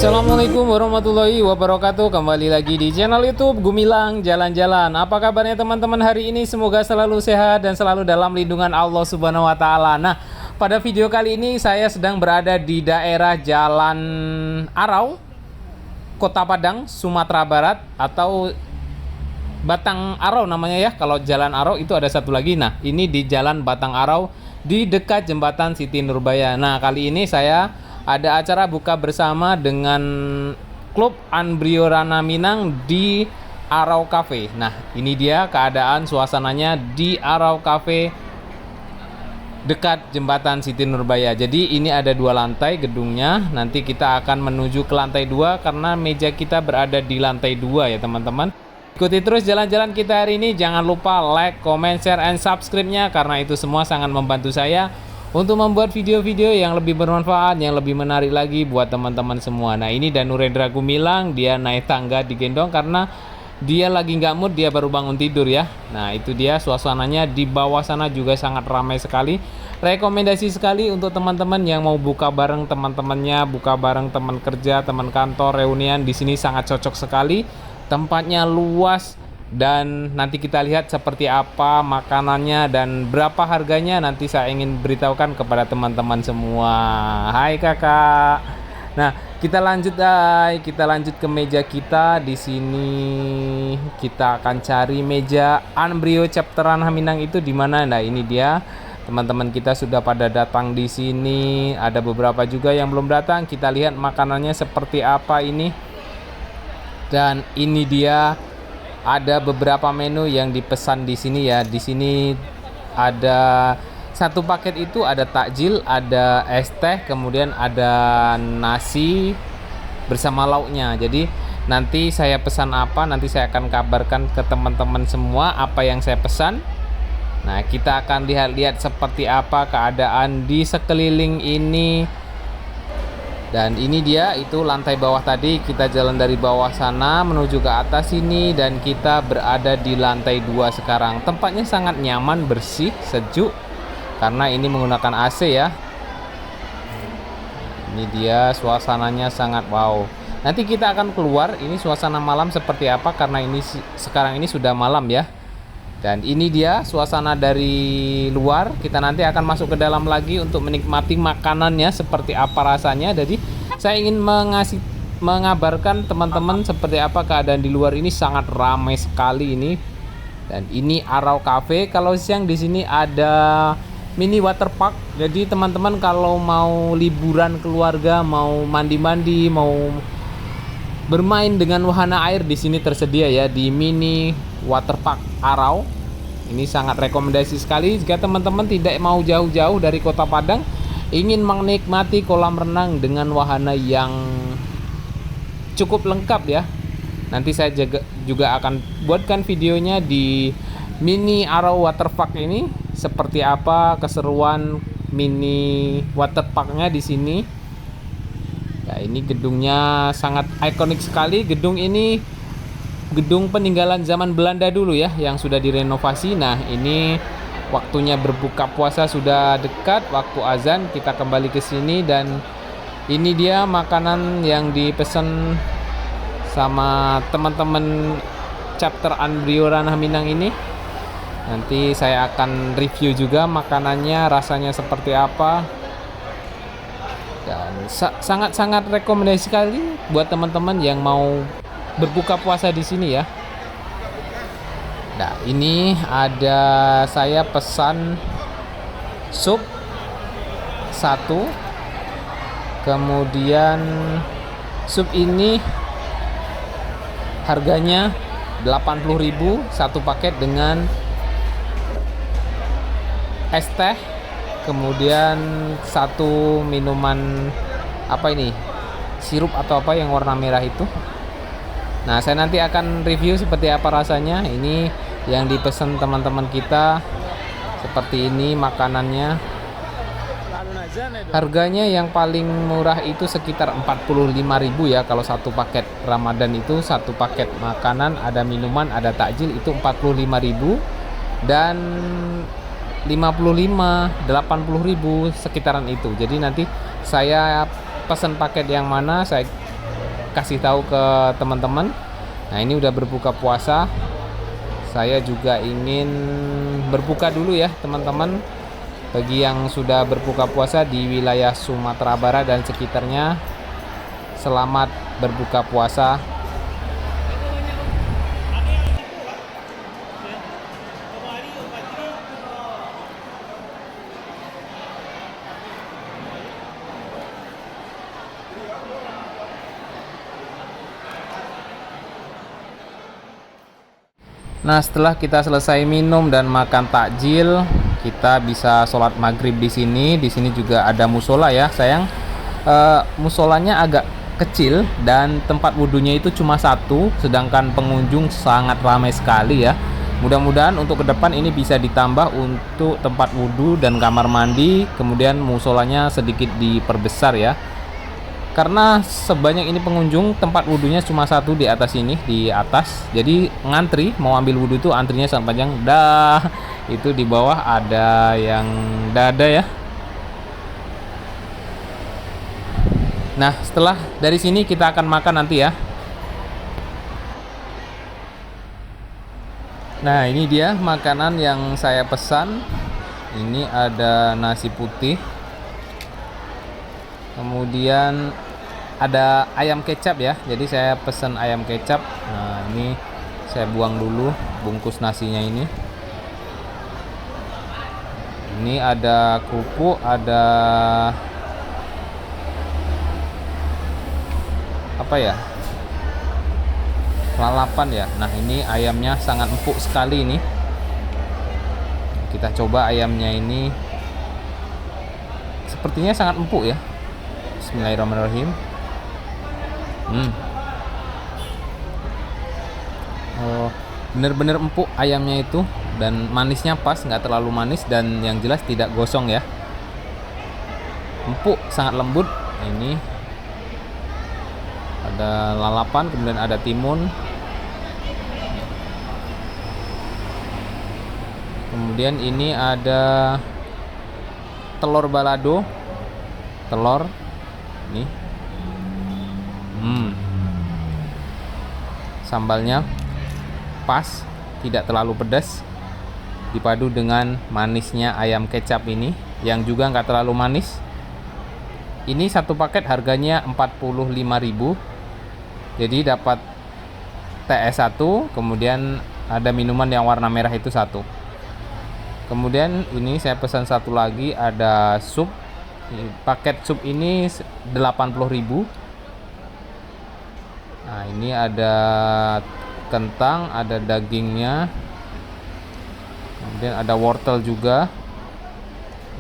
Assalamualaikum warahmatullahi wabarakatuh. Kembali lagi di channel YouTube Gumilang Jalan-Jalan. Apa kabarnya teman-teman hari ini? Semoga selalu sehat dan selalu dalam lindungan Allah Subhanahu wa taala. Nah, pada video kali ini saya sedang berada di daerah Jalan Arau, Kota Padang, Sumatera Barat, atau Batang Arau namanya ya. Kalau Jalan Arau itu ada satu lagi. Nah, ini di Jalan Batang Arau di dekat Jembatan Siti Nurbaya. Nah, kali ini saya ada acara buka bersama dengan klub Anbrio Rana Minang di Arau Cafe. Nah, ini dia keadaan suasananya di Arau Cafe dekat Jembatan Siti Nurbaya. Jadi ini ada 2 lantai gedungnya. Nanti kita akan menuju ke lantai 2 karena meja kita berada di lantai 2 ya teman-teman. Ikuti terus jalan-jalan kita hari ini. Jangan lupa like, comment, share, and subscribe-nya karena itu semua sangat membantu saya untuk membuat video-video yang lebih bermanfaat, yang lebih menarik lagi buat teman-teman semua. Nah, ini Danurendra Gumilang, dia naik tangga digendong karena dia lagi nggak mood, dia baru bangun tidur ya. Nah, itu dia suasananya. Di bawah sana juga sangat ramai sekali. Rekomendasi sekali untuk teman-teman yang mau buka bareng teman-temannya, buka bareng teman kerja, teman kantor, reunian. Di sini sangat cocok sekali. Tempatnya luas. Dan nanti kita lihat seperti apa makanannya dan berapa harganya, nanti saya ingin beritahukan kepada teman-teman semua. Hai kakak. Nah, kita lanjut ke meja kita. Di sini kita akan cari meja Anbrio Chapter Rana Minang itu di mana. Nah, ini dia. Teman-teman kita sudah pada datang di sini. Ada beberapa juga yang belum datang. Kita lihat makanannya seperti apa ini. Dan ini dia. Ada beberapa menu yang dipesan di sini ya. Di sini ada satu paket itu ada takjil, ada es teh, kemudian ada nasi bersama lauknya. Jadi nanti saya pesan apa, nanti saya akan kabarkan ke teman-teman semua apa yang saya pesan. Nah, kita akan lihat-lihat seperti apa keadaan di sekeliling ini. Dan ini dia, itu lantai bawah tadi. Kita jalan dari bawah sana menuju ke atas sini. Dan kita berada di lantai 2 sekarang. Tempatnya sangat nyaman, bersih, sejuk. Karena ini menggunakan AC ya. Ini dia suasananya sangat wow. Nanti kita akan keluar. Ini suasana malam seperti apa. Karena ini sekarang ini sudah malam ya. Dan ini dia suasana dari luar. Kita nanti akan masuk ke dalam lagi untuk menikmati makanannya seperti apa rasanya. Jadi saya ingin mengabarkan teman-teman seperti apa keadaan di luar ini. Sangat ramai sekali ini. Dan ini Arau Cafe. Kalau siang di sini ada mini water park. Jadi teman-teman kalau mau liburan keluarga, mau mandi-mandi, mau bermain dengan wahana air, di sini tersedia ya di mini Waterpark Arau. Ini sangat rekomendasi sekali jika teman-teman tidak mau jauh-jauh dari Kota Padang, ingin menikmati kolam renang dengan wahana yang cukup lengkap ya. Nanti saya juga akan buatkan videonya di mini Arau Waterpark ini seperti apa keseruan mini waterparknya di sini. Nah, ini gedungnya sangat ikonik sekali. Gedung ini gedung peninggalan zaman Belanda dulu ya, yang sudah direnovasi. Nah, ini waktunya berbuka puasa sudah dekat, waktu azan kita kembali ke sini. Dan ini dia makanan yang dipesan sama teman-teman chapter Anbrio Rana Minang ini. Nanti saya akan review juga makanannya, rasanya seperti apa. Dan sangat-sangat rekomendasi sekali buat teman-teman yang mau berbuka puasa di sini ya. Nah, ini ada saya pesan sup 1. Kemudian sup ini harganya 80.000 satu paket dengan es teh. Kemudian satu minuman apa ini, sirup atau apa yang warna merah itu. Nah, saya nanti akan review seperti apa rasanya. Ini yang dipesan teman-teman kita. Seperti ini makanannya. Harganya yang paling murah itu sekitar 45.000 ya. Kalau satu paket Ramadan itu, satu paket makanan, ada minuman, ada takjil itu 45.000. Dan 55, 80.000 sekitaran itu. Jadi nanti saya pesan paket yang mana, saya kasih tahu ke teman-teman. Nah, ini udah berbuka puasa. Saya juga ingin berbuka dulu ya teman-teman. Bagi yang sudah berbuka puasa di wilayah Sumatera Barat dan sekitarnya, selamat berbuka puasa. Nah, setelah kita selesai minum dan makan takjil, kita bisa sholat maghrib di sini. Di sini juga ada musola ya, sayang. Musolanya agak kecil dan tempat wudhunya itu cuma satu, sedangkan pengunjung sangat ramai sekali ya. Mudah-mudahan untuk ke depan ini bisa ditambah untuk tempat wudhu dan kamar mandi, kemudian musolanya sedikit diperbesar ya. Karena sebanyak ini pengunjung, tempat wudhunya cuma satu di atas ini, di atas. Jadi ngantri mau ambil wudhu itu antrinya sangat panjang. Dah, itu di bawah ada yang dada ya. Nah, setelah dari sini kita akan makan nanti ya. Nah, ini dia makanan yang saya pesan. Ini ada nasi putih. Kemudian ada ayam kecap ya. Jadi saya pesan ayam kecap. Nah, ini saya buang dulu bungkus nasinya ini. Ini ada kerupuk, ada apa ya? Lalapan ya. Nah, ini ayamnya sangat empuk sekali ini. Kita coba ayamnya ini. Sepertinya sangat empuk ya. Bismillahirrahmanirrahim. Oh, bener-bener empuk ayamnya itu, dan manisnya pas, nggak terlalu manis, dan yang jelas tidak gosong ya. Empuk, sangat lembut. Ini ada lalapan, kemudian ada timun, kemudian ini ada telur balado, telur ini. Sambalnya pas, tidak terlalu pedas, dipadu dengan manisnya ayam kecap ini yang juga nggak terlalu manis. Ini satu paket harganya 45.000. Jadi dapat TS 1, kemudian ada minuman yang warna merah itu satu. Kemudian ini saya pesan satu lagi, ada sup. Paket sup ini 80.000. Nah, ini ada kentang, ada dagingnya, kemudian ada wortel juga.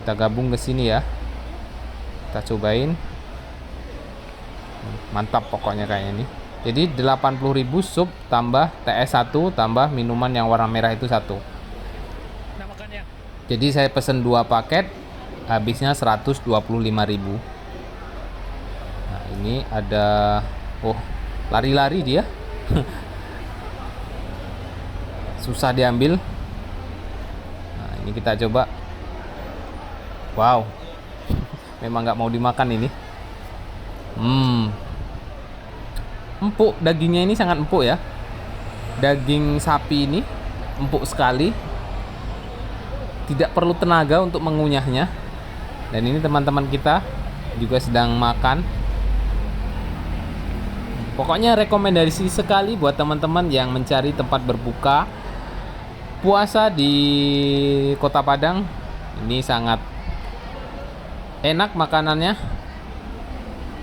Kita gabung ke sini ya. Kita cobain. Mantap pokoknya kayaknya nih. Jadi 80.000 sup tambah TS 1 tambah minuman yang warna merah itu satu. Jadi saya pesen 2 paket, habisnya 125.000. Nah, ini ada lari-lari dia. Susah diambil. Nah, ini kita coba. Wow. Memang nggak mau dimakan ini. Empuk, dagingnya ini sangat empuk ya. Daging sapi ini empuk sekali. Tidak perlu tenaga untuk mengunyahnya. Dan ini teman-teman kita juga sedang makan. Pokoknya rekomendasi sekali buat teman-teman yang mencari tempat berbuka puasa di Kota Padang. Ini sangat enak makanannya.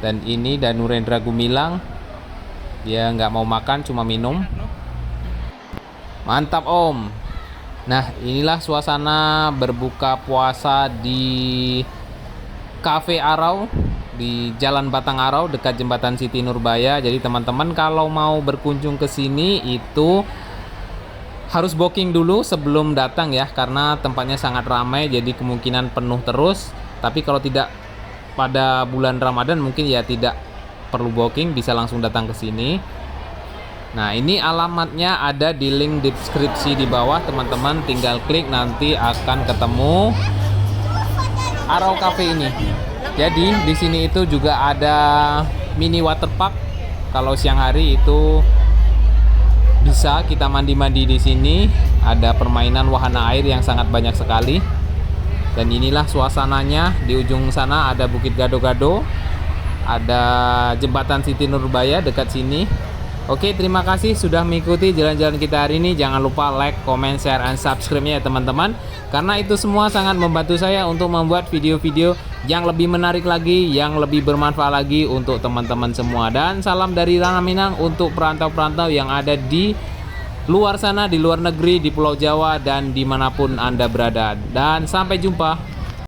Dan ini Danurendra Gumilang, dia nggak mau makan, cuma minum. Mantap Om. Nah, inilah suasana berbuka puasa di Cafe Arau di Jalan Batang Arau dekat Jembatan Siti Nurbaya. Jadi teman-teman kalau mau berkunjung ke sini itu harus booking dulu sebelum datang ya, karena tempatnya sangat ramai, jadi kemungkinan penuh terus. Tapi kalau tidak pada bulan Ramadan mungkin ya tidak perlu booking, bisa langsung datang ke sini. Nah, ini alamatnya ada di link deskripsi di bawah, teman-teman tinggal klik, nanti akan ketemu Arau Cafe ini. Jadi di sini itu juga ada mini waterpark. kalau siang hari itu bisa kita mandi-mandi di sini. Ada permainan wahana air yang sangat banyak sekali. Dan inilah suasananya. Di ujung sana ada Bukit Gado-Gado, ada jembatan Siti Nurbaya dekat sini. Oke, terima kasih sudah mengikuti jalan-jalan kita hari ini. Jangan lupa like, comment, share, and subscribe-nya ya teman-teman. Karena itu semua sangat membantu saya untuk membuat video-video yang lebih menarik lagi, yang lebih bermanfaat lagi untuk teman-teman semua. Dan salam dari Rana Minang untuk perantau-perantau yang ada di luar sana, di luar negeri, di Pulau Jawa, dan dimanapun Anda berada. Dan sampai jumpa.